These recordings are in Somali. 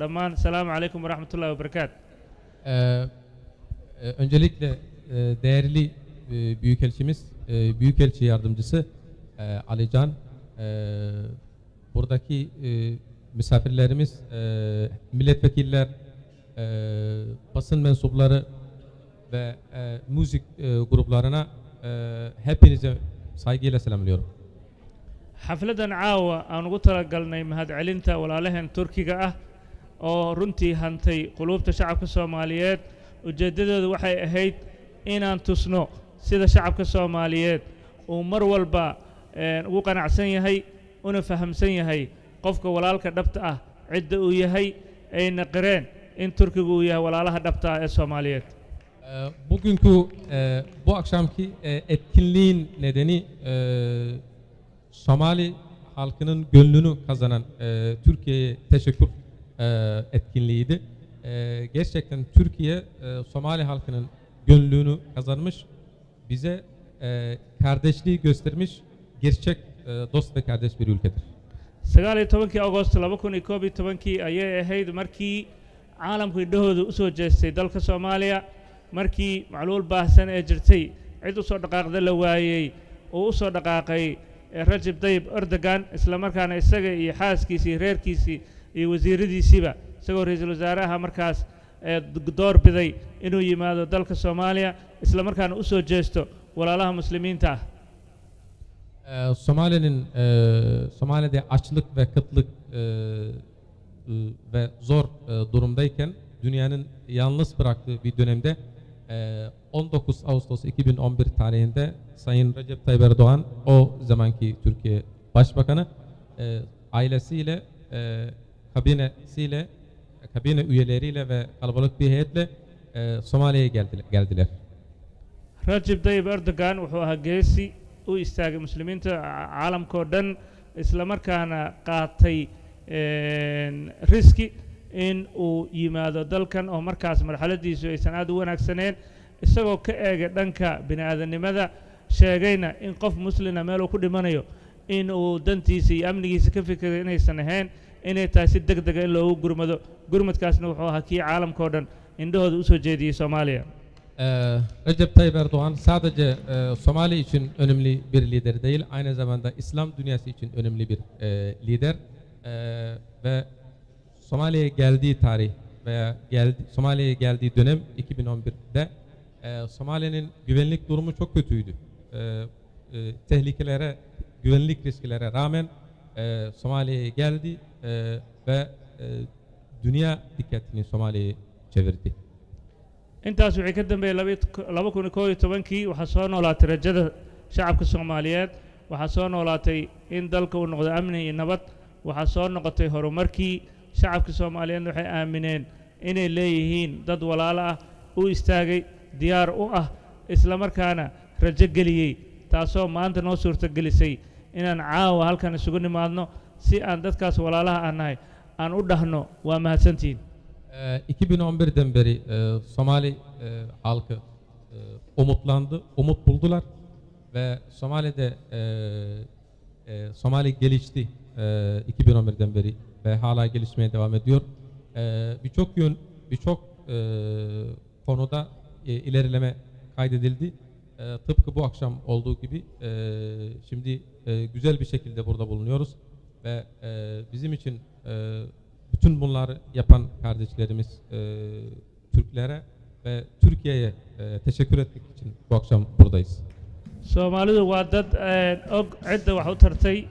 dhammaan asalaamu calaykum waraxmat ullahi wabarakaatu. Öncelikle değerli Büyükelçimiz, Büyükelçi Yardımcısı Alican, buradaki misafirlerimiz, milletvekiller, basın mensupları ve müzik gruplarına hepinize saygıyla selamlıyorum. xafladan caawa aan ugu talagalnay mahadcelinta walaalaheen Turkiga ah oo runtii hantay qulubta shacabka Soomaaliyeed. ujeedadoodu waxay ahayd inaan tusno sida shacabka Soomaaliyeed uu mar walba ugu qanacsan yahay una fahamsan yahay qofka walaalka dhabta ah cidda uu yahay ayna qireen in Turkigu uu yahay walaalaha dhabta ah ee Soomaaliyeed. Bugünkü bu akşamki etkinliğin nedeni Somali halkının gönlünü kazanan Türkiye'ye teşekkür etkinliğiydi. Gerçekten Türkiye Somali halkının gönlünü kazanmış, bize kardeşliği göstermiş, gerçek dost ve kardeş bir ülkedir. 19 Agost 2012 ayay ahayd markii caalamku indhahooda u soo jeestay dalka Soomaaliya, markii macluul baahsan ee jirtay cid u soo dhaqaaqda la waayay oo u soo dhaqaaqay Recep Tayyip Erdogan, isla markaana isaga iyo xaaskiisii reerkiisii iyo wasiiradiisiiba isagoo ra'iisul wasaaraha markaas door biday inuu yimaado dalka Soomaaliya, isla markaana u soo jeesto walaalaha muslimiinta ah. Somali'de açlık ve kıtlık ve zor durumdayken dünyanın yalnız bıraktığı bir dönemde 19 Ağustos 2011 tarihinde Sayın Recep Tayyip Erdoğan, o zamanki Türkiye Başbakanı, ailesiyle, kabinesiyle, kabine üyeleriyle ve kalabalık bir heyetle Somali'ye geldiler. Recep Tayyip Erdogan wuxuu ahaa geesi u istaagay muslimiinta caalamka oo dhan, isla markaana qaatay riski in uu yimaado dalkan oo markaas marxaladiisu aysan aad u wanaagsaneen, isagoo ka eegay dhanka bini'aadanimada, sheegayna in qof muslina meel uu ku dhimanayo in uu dantiisa iyo amnigiisa ka fikiray inaysan ahayn, inay tahay si degdega in loogu gurmado. Gurmadkaasna wuxuu ahaa kii caalamka oo dhan indhahooda u soo jeediyey Soomaaliya. Recep Tayyip Erdoğan sadece Somali için önemli bir lider değil, aynı zamanda İslam dünyası için önemli bir lider ve Somali'ye geldiği tarih veya Somali'ye geldiği dönem 2011'de Somali'nin güvenlik durumu çok kötüydü. Tehlikelere, güvenlik risklere rağmen Somali'ye geldi ve dünya dikkatini Somali'ye çevirdi. intaas wixii ka dambeeyay 2011 waxaa soo noolaatay rajada shacabka Soomaaliyeed, waxaa soo noolaatay in dalka uu noqdo amni iyo nabad, waxaa soo noqotay horumarkii. shacabka Soomaaliyeed waxay aamineen inay leeyihiin dad walaalo ah, u istaagay, diyaar u ah, isla markaana rajo geliyey, taasoo maanta noo suurtagelisay inaan caawa halkan isugu nimaadno si aan dadkaas walaalaha ah nahay aan u dhahno waa mahadsantihiin. 2011'den beri Somali halkı umutlandı, umut buldular ve Somali'de Somali gelişti 2011'den beri ve hala gelişmeye devam ediyor. Birçok konuda ilerileme kaydedildi. Tıpkı bu akşam olduğu gibi şimdi güzel bir şekilde burada bulunuyoruz ve bizim için bütün bunları yapan kardeşlerimiz Türklere ve Türkiye'ye teşekkür etmek için bu akşam buradayız. Soomaalidu waa dad og cidda wax u tartay,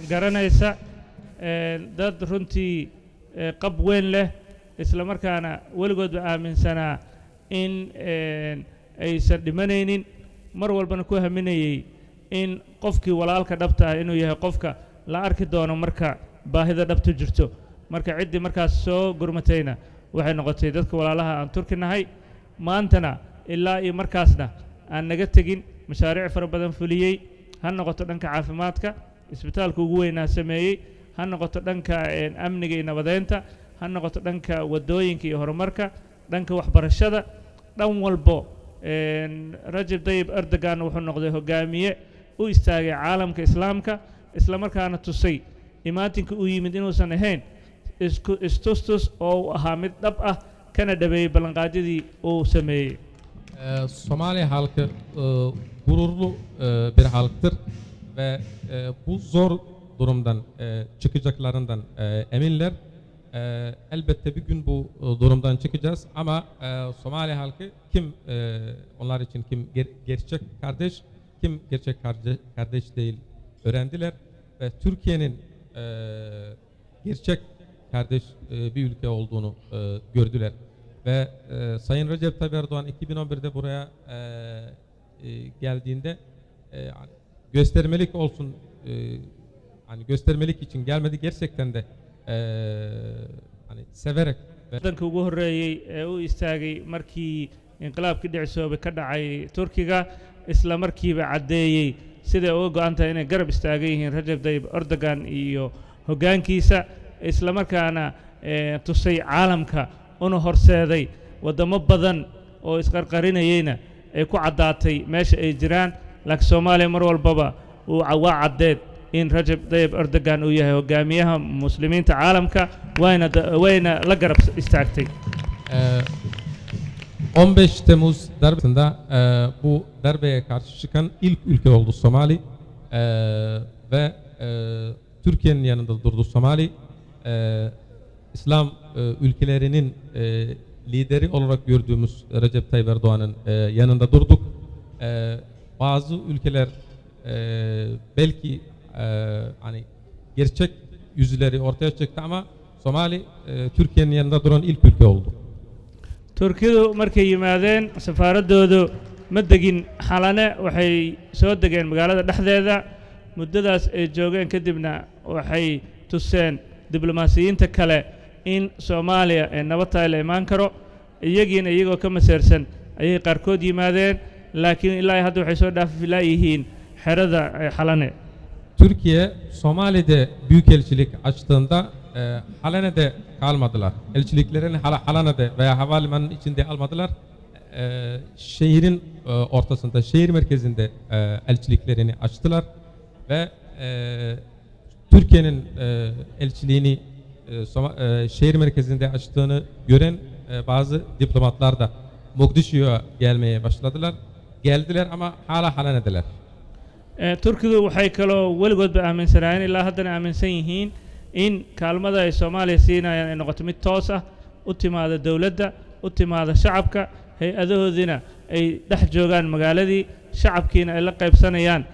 garanaysa, dad runtii qab weyn leh, isla markaana weligoodba aaminsanaa in aysan dhimanaynin, mar walbana ku haminayay in qofkii walaalka dhabta ah inuu yahay qofka la arki doono marka baahida dhabta jirto. marka ciddii markaas soo gurmatayna waxay noqotay dadka walaalaha aan Turki nahay, maantana ilaa iyo markaasna aan naga tegin, mashaariic fara badan fuliyey, ha noqoto dhanka caafimaadka, isbitaalka ugu weynaa sameeyey, ha noqoto dhanka amniga iyo nabadeynta, ha noqoto dhanka wadooyinka iyo horumarka, dhanka waxbarashada, dhan walbo. Recep Tayyip Erdogan wuxuu noqday hogaamiye u istaagay caalamka islaamka, isla markaana tusay imaatinka uu yimid inuusan ahayn istustus oo uu ahaa mid dhab ah kana dhabeeyey ballanqaadyadii uu sameeyey. Somali halkı gururlu bir halktır ve bu zor durumdan çıkacaklarından eminler. Elbette bir gün bu durumdan çıkacağız ama Somali halkı kim onlar için kim gerçek kardeş, kim gerçek kardeş değil öğrendiler ve Türkiye'nin gerçek kardeş bir ülke olduğunu gördüler. Ve Sayın Recep Tayyip Erdoğan 2011'de buraya geldiğinde göstermelik olsun, hani göstermelik için gelmedi, gerçekten de hani severek. Waddanka ugu horreeyey ee u istaagay markii inqilaabkii dhicisoobay ka dhacay Turkiga isla markiiba caddeeyey siday uga go'an tahay inay garab istaagan yihiin Recep Tayyip Erdogan iyo hoggaankiisa isla markaana tusay caalamka una horseeday waddamo badan oo isqarqarinayeyna ay ku caddaatay meesha ay jiraan. laakiin Soomaaliya mar walbaba waa caddeed in Recep Tayyip Erdogan uu yahay hogaamiyaha muslimiinta caalamka wayna la garab istaagtay. 15 Temmuz darbesinde bu darbeye karşı çıkan ilk ülke oldu Somali ve Türkiye'nin yanında durdu Somali. İslam ülkelerinin lideri olarak gördüğümüz Recep Tayyip Erdoğan'ın yanında durduk. Bazı ülkeler belki hani gerçek yüzleri ortaya çıktı ama Somali Türkiye'nin yanında duran ilk ülke oldu. Turkidu markay yimaadeen safaaradoodu ma degin Xalane, waxay soo degeen magaalada dhexdeeda. Muddadaas ay joogeen kadibna waxay tuseen diblomaasiyiinta kale in Soomaaliya ee nabad tahay la imaan karo. iyagoo ka maseersan ayay qaarkood yimaadeen, laakiin ilaa hadda waxay soo dhaafi yihiin xerada Xalane. Türkiye Somali'de büyükelçilik açtığında Halane'de kalmadılar. Elçiliklerini Halane'de veya havalimanının içinde almadılar. Şehrin ortasında, şehir merkezinde elçiliklerini açtılar ve Türkiye'nin elçiliğini şehir merkezinde açtığını gören bazı diplomatlar da Mogadishu'ya gelmeye başladılar. Geldiler ama hala Halane'deler. Turkidu waxay kaloo weligoodba aaminsanaayeen ilaa haddana aaminsan yihiin in kaalmada ay Soomaaliya siinayaan ay noqoto mid toos ah, u timaada dowladda, u timaada shacabka, hay-adahoodina ay dhex joogaan magaaladii, shacabkiina ay la qaybsanayaan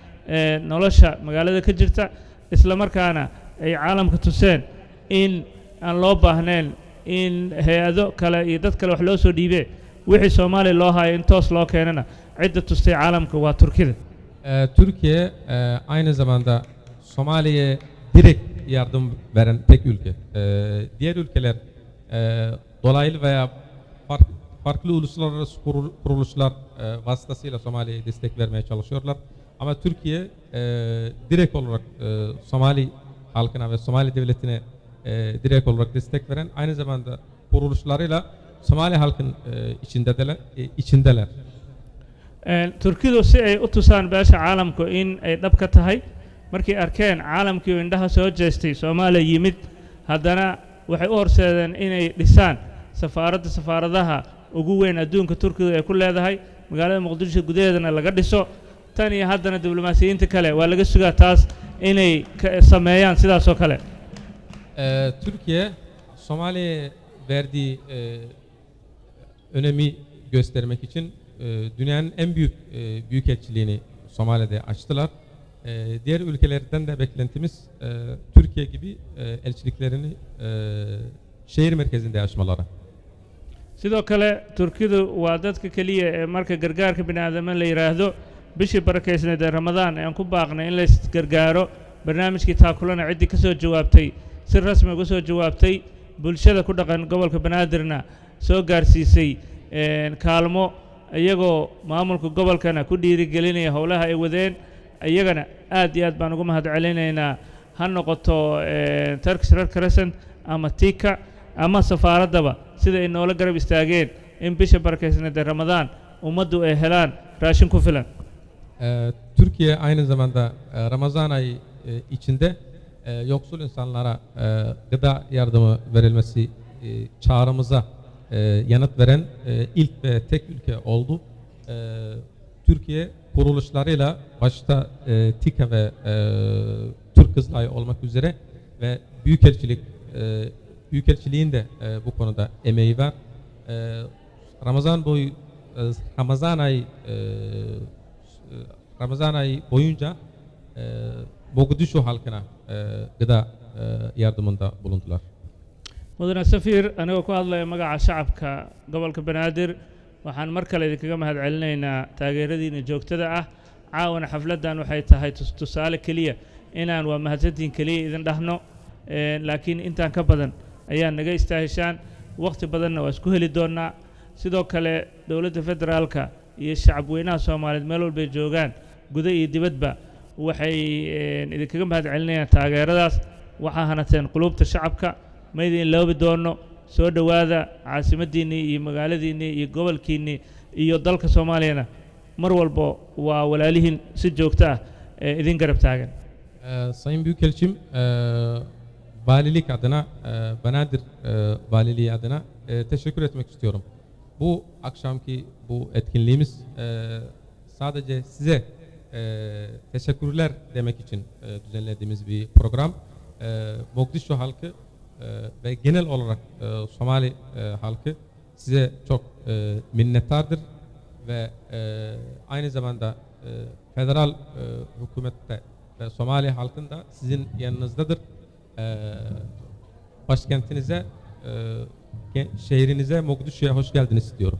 nolosha magaalada ka jirta, isla markaana ay caalamka tuseen in aan loo baahnayn in hay-ado kale iyo dad kale wax loo soo dhiibee wixii Soomaaliya loo hayo in toos loo keenana cidda tustay caalamka waa Turkida. Türkiye aynı zamanda Somali'ye direkt yardım veren tek ülke. Diğer ülkeler dolaylı veya farklı uluslararası kuruluşlar vasıtasıyla Somali'ye destek vermeye çalışıyorlar. Ama Türkiye direkt olarak Somali halkına ve Somali devletine direkt olarak destek veren, aynı zamanda kuruluşlarıyla Somali halkın içindeler. Turkidu si ay u tusaan beesha caalamku in ay dhab ka tahay markay arkeen caalamkii oo indhaha soo jeestay Soomaaliya yimid, haddana waxay u horseedeen inay dhisaan safaaradaha ugu weyn adduunka Turkidu ay ku leedahay magaalada Muqdisho gudaheedana laga dhiso. tan iyo haddana diblomaasiyiinta kale waa laga sugaa taas inay sameeyaan sidaas oo kale. Türkiye Somali'ye verdiği önemi göstermek için dünyanın en büyük büyükelçiliğini Somali'de açtılar. Diğer ülkelerden de beklentimiz Türkiye gibi elçiliklerini şehir merkezinde açmaları. sidoo kale Turkidu waa dadka kaliya ee marka gargaarka bini'aadama la yiraahdo bishii barakeysneed ee Ramadaan aan ku baaqnay in la gargaaro barnaamijkii taakulana ciddii ka soo jawaabtay si rasmi uga soo jawaabtay bulshada ku dhaqan gobolka Banaadirna soo gaarsiisay kaalmo iyagoo maamulka gobolkana ku dhiirigelinaya howlaha ay wadeen. iyagana aad iyo aad baan ugu mahadcelinaynaa, ha noqoto Turkish Red Crescent ama Tika ama safaaradaba sida ay noola garab istaageen in bisha barakeysneed ee Ramadaan ummaddu ay helaan raashin ku filan. Türkiye aynı zamanda Ramazan ayı içinde yoksul insanlara gıda yardımı verilmesi çağrımıza yanıt veren ilk ve tek ülke oldu. Türkiye kuruluşlarıyla başta TİKA ve Türk Kızılayı olmak üzere ve Büyükelçiliğin de bu konuda emeği var. Ramazan ayı boyunca Mogadishu halkına gıda yardımında bulundular. mudane safiir anigoo ku hadlaya magaca shacabka gobolka banaadir waxaan mar kale idinkaga mahad celinaynaa taageeradiina joogtada ah caawana xafladdan waxay tahay tusaale keliya inaan waa mahadsantiin keliya idin dhahno laakiin intaan ka badan ayaa naga istaahishaan waqti badanna waa isku heli doonnaa sidoo kale dowladda federaalka iyo shacab weynaha soomaaliyeed meel walbay joogaan guda iyo dibadba waxay idinkaga mahad celinayaan taageeradaas waxaa hanateen qulubta shacabka ma idin loobi doono soo dhowaada caasimaddiinnii iyo magaaladiinnii iyo gobolkiinnii iyo dalka soomaaliyana mar walba waa walaalihiin si joogto ah idin garab taagan. Sayın Büyükelçim, valilik adına, Banaadir valiliği adına teşekkür etmek istiyorum. Bu akşamki bu etkinliğimiz sadece size teşekkürler demek için düzenlediğimiz bir program. Mogadishu halkı ve genel olarak Somali halkı size çok minnettardır ve aynı zamanda federal hükümette ve Somali halkın da sizin yanınızdadır. Başkentinize, şehrinize, Mogadishu'ya hoş geldiniz diyorum.